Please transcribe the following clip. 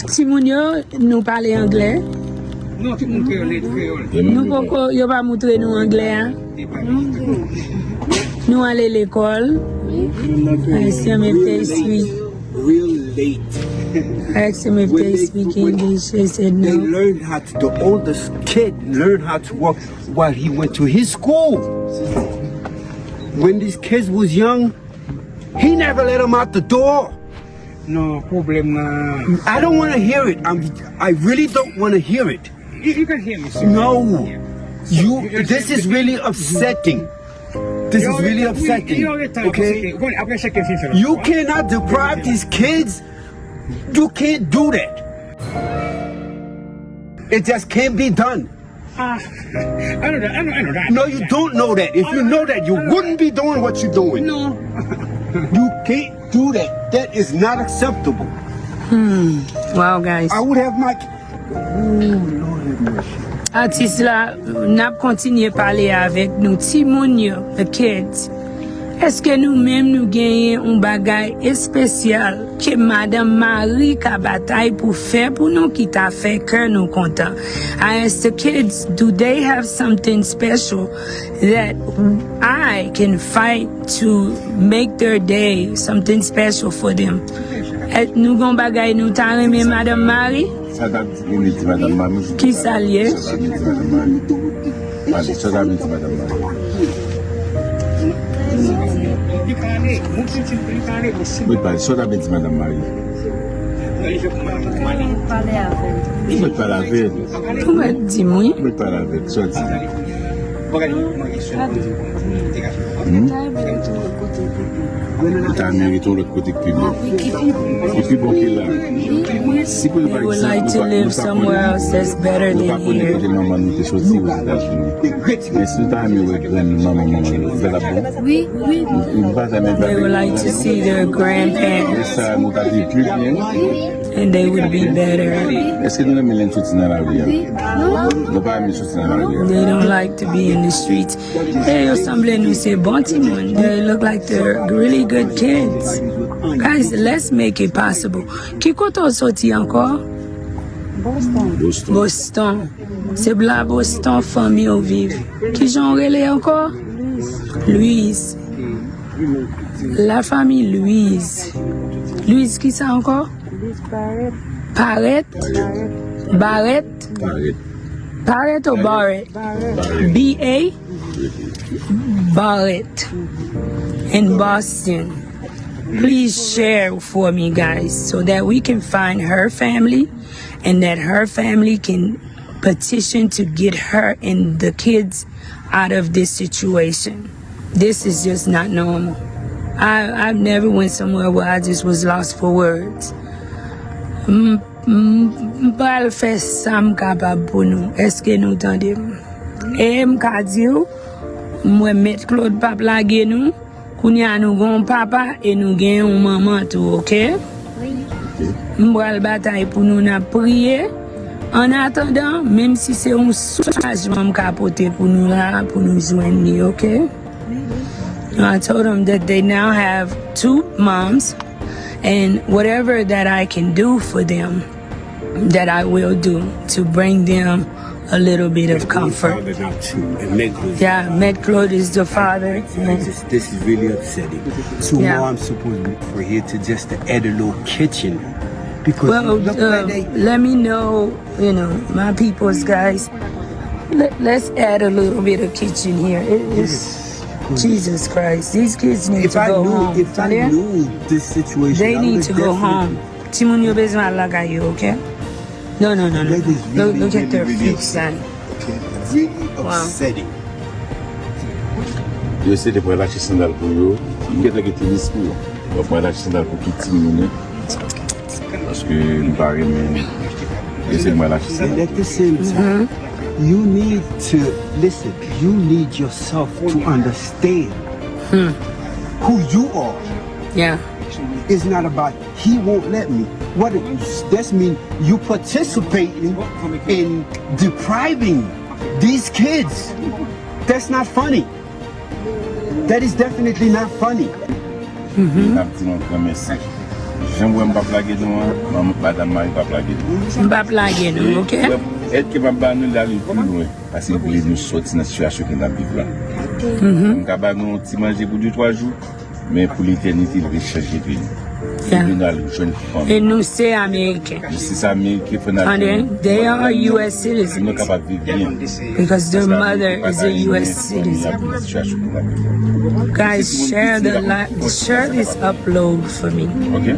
Si moun yo, nous parlons anglais. Non, tout le monde créole. Nous poko yo pas montrer nous anglais hein. Nous aller l'école. I see me they speak real late. I asked him if they speak English. They said They no. learned how to, the oldest kid learned how to walk while he went to his school. When these kids was young, he never let them out the door. No problem. I don't want to hear it. I really don't want to hear it. You can hear me. Sir. No, this is really upsetting. This is really upsetting. Okay? You cannot deprive these kids. You can't do that. It just can't be done. I know that. No, you don't know that. If you know that, you wouldn't be doing what you're doing. No. You can't do that. That is not acceptable. Wow, guys. I would have my... Oh, Lord have mercy. Artiste là, n'a continué parler avec nous, ti moun yo, the kids. Est-ce que nous-mêmes nous gagnons un bagay spécial que Madame Marie ka bataille pour faire pour nous qui t'a fait que nous content? I asked the kids, do they have something special that I can fight to make their day something special for them? Nous gon bagay nous t'a remis Madame Marie? Ça date de Madame Marie. Qui ça lié? Ça date de Madame Marie. Ça date de Madame Marie. Oui, ça date de Madame Marie. Je ne parle avec elle. Vous me dites oui? Je ne parle avec elle. Ça dit. T'as mérité l'autre côté que et puis bon qu'il a. Si vous They would like to live somewhere else that's better than here. Oui, oui. They would like to see their grandparents and they would be better. They don't like to be in the streets. They ressemblent nous c'est bon timon. They look like they're really good kids. Guys, let's make it possible. Qui koto sorti encore? Boston. C'est bla Boston famille au vivre. Qui j'en relais encore? Louise. La famille Louise. Louise qui ça encore? Barrett. Barrett. Barrett or Barrett? B-A? Barrett. In Boston. Please share for me, guys, so that we can find her family and that her family can petition to get her and the kids out of this situation. This is just not normal. I've never went somewhere where I just was lost for words. M'pral fè sa m'kapab pou nou. Eske nou tande? M'ka di ou, mwen met Claude pap lage nou, kounya nou gon papa et nou gen yon maman tou, ok? M'pral batay pou nou na priye. En attendant, même si c'est un soulagement m'kapote pou nou la, pou nou jwen ni, ok? I told them that they now have 2 moms and whatever that I can do for them, that I will do to bring them a little bit of comfort. Yeah, Claude is the father. This is really upsetting. So Yeah. now I'm supposed to look for here to just to add a little kitchen. Because Well, look like they, let me know, you know, my people's guys. Let's add a little bit of kitchen here. Jesus Christ, these kids need to go home. If I knew this situation, They I need would to go definitely- home. Timon, you're busy like you, okay? No. That is really, Look at their really, feet, really son. really upsetting. Je essaie de prendre la sandal pour eux. Je vais te dire pour eux. Je vais prendre la sandal pour tout petit monde. Parce que nous parlons, mais j'essaie de prendre la But sandal. at the same time, you need to listen. You need yourself to understand who you are. Yeah. It's not about he won't let me. What that mean? You participating in depriving these kids. That's not funny. That is definitely not funny. J'aime pas plaguer nous, madame Marie pas plaguer nous. Pas plaguer nous, ok? Est-ce que ma nous d'aller plus loin parce que voulez nous sortir dans la situation que nous vivons là. On va nous petit manger pour 2-3 jours, mais pour l'éternité, il va changer de vie. Et nous, c'est américain. C'est américain. And they are US citizens. Nous capables de vivre bien. Because their mother is a US citizen. Guys, share this upload for me. Okay.